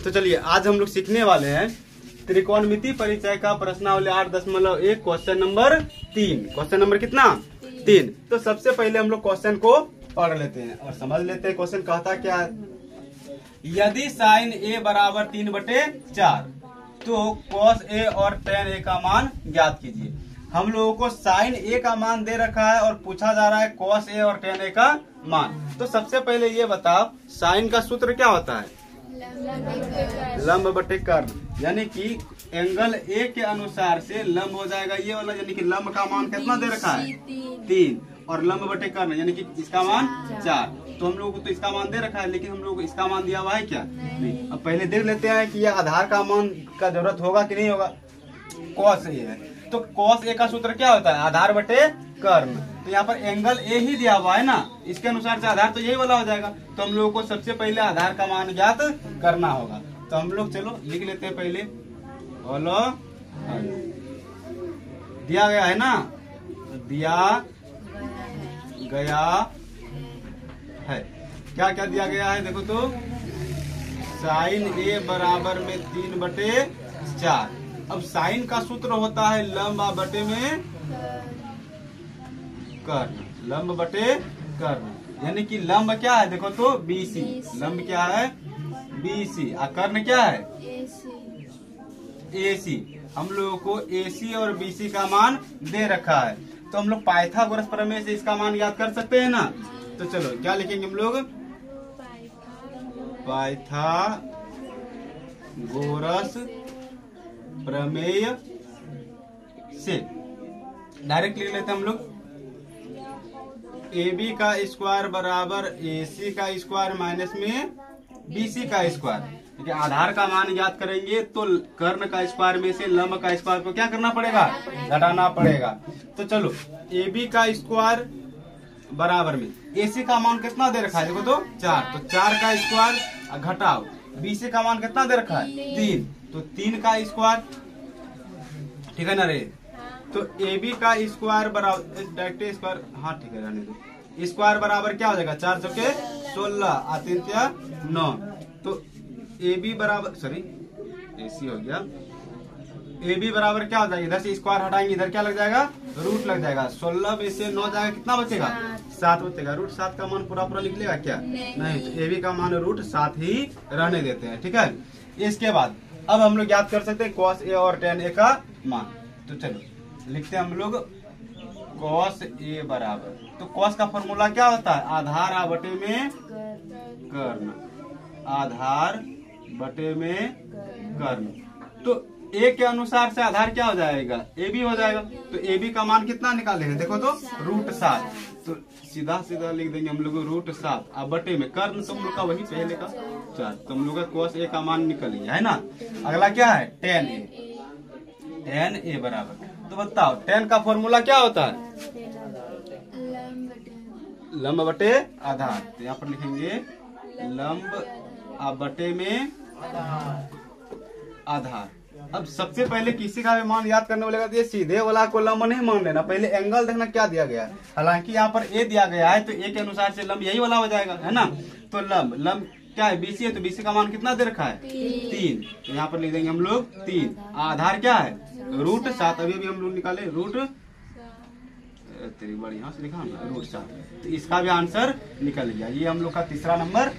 तो चलिए आज हम लोग सीखने वाले हैं त्रिकोणमिति परिचय का प्रश्नावली 8.1 क्वेश्चन नंबर 3। क्वेश्चन नंबर कितना 3। तो सबसे पहले हम लोग क्वेश्चन को पढ़ लेते हैं और समझ लेते हैं क्वेश्चन कहता क्या है। यदि साइन a बराबर 3/4 तो cos a और tan a का मान ज्ञात कीजिए। हम लोगों को साइन a का मान दे रखा है और पूछा जा रहा है cos a और tan a का मान। तो सबसे पहले ये बताओ साइन का सूत्र क्या होता है, लंब बटे कर्ण, यानी कि एंगल ए के अनुसार से लंब हो जाएगा ये वाला, यानी कि लंब का मान कितना दे रखा है 3 और लंब बटे कर्ण यानी कि इसका मान 4। तो हम लोग को तो इसका मान दे रखा है, लेकिन हम लोग को इसका मान दिया हुआ है क्या नहीं। अब पहले देख लेते हैं कि यह आधार का मान का जरूरत होगा कि नहीं होगा। cos a है तो cos a का सूत्र क्या होता है आधार बटे कर्ण। तो यहाँ पर एंगल ए ही दिया हुआ है ना, इसके अनुसार से आधार तो यही वाला हो जाएगा। तो हम लोगों को सबसे पहले आधार का मान ज्ञात करना होगा। तो हम लोग चलो लिख लेते हैं पहले। बोलो दिया गया है ना, दिया गया है, क्या क्या दिया गया है देखो तो साइन a बराबर में 3/4। अब साइन का सूत्र होता है लंब बटे में कर्ण, लंब बटे कर्ण यानी कि लंब क्या है देखो तो BC, लंब क्या है BC और कर्ण क्या है AC। हम लोगों को AC और BC का मान दे रखा है, तो हम लोग पाइथागोरस प्रमेय से इसका मान याद कर सकते हैं ना। तो चलो क्या लिखेंगे हम लोग, पाइथागोरस प्रमेय से डायरेक्ट लिख लेते हैं हम लोग। AB का स्क्वायर बराबर AC का स्क्वायर माइनस में BC का स्क्वायर, क्योंकि आधार का मान याद करेंगे तो कर्ण का स्क्वायर में से लंब का स्क्वायर को क्या करना पड़ेगा, घटाना पड़ेगा। तो चलो AB का स्क्वायर बराबर में AC का मान कितना दे रखा है देखो तो 4, तो 4 का स्क्वायर घटाओ BC का मान कितना दे रखा है 3, तो 3 का स्क्वायर, ठीक है ना रे। तो AB का स्क्वायर बराबर डायरेक्ट स्क्वायर, हाँ ठीक है रहने दो। स्क्वायर बराबर क्या हो जाएगा 4 चौके 16 और 3 9। तो AB बराबर सॉरी AC हो गया, AB बराबर क्या हो जाएगा, इधर से स्क्वायर हटाएंगे इधर क्या लग जाएगा रूट लग जाएगा। 16 में से 9 जाएगा कितना बचेगा 7 बचेगा। रूट 7 का मान पूरा पूरा लिख लेगा क्या नहीं, तो AB का मान रूट 7 ही रहने देते हैं, ठीक है। इसके बाद अब हम लोग याद कर सकते हैं cos a और tan a का मान। तो चलो लिखते हैं हम लोग cos a बराबर, तो cos का फॉर्मूला क्या होता है आधार बटे में कर्ण, आधार बटे में कर्ण। तो a के अनुसार से आधार क्या हो जाएगा AB हो जाएगा। तो AB का मान कितना निकाले हैं देखो तो √7, तो सीधा सीधा लिख देंगे हम लोग √7 अब बटे में कर्ण तुम लोग का वही पहले का 4, तो हम लोग का cos a का मान निकल गया है ना। अगला क्या है tan a बराबर, तो बताओ tan का फॉर्मूला क्या होता है लंब बटे आधार। तो यहाँ पर लिखेंगे लंब बटे में आधार। अब सबसे पहले किसी का भी मान याद करने वालेगा तो ये सीधे वाला को लंब नहीं मान लेना, पहले एंगल देखना क्या दिया गया है। हालांकि यहाँ पर A दिया गया है तो A के अनुसार से लंब यही वाला हो जाएगा है ना। तो लंब क्या है BC है, तो BC का मान कितना दे रखा है 3, तो यहाँ पर लिख देंगे हम लोग 3। आधार क्या है √7, अभी हम लोग निकाले तेरी बढ़िया से लिखा √7, तो इसका भी आंसर निकल गया। ये हम लोग का तीसरा नंबर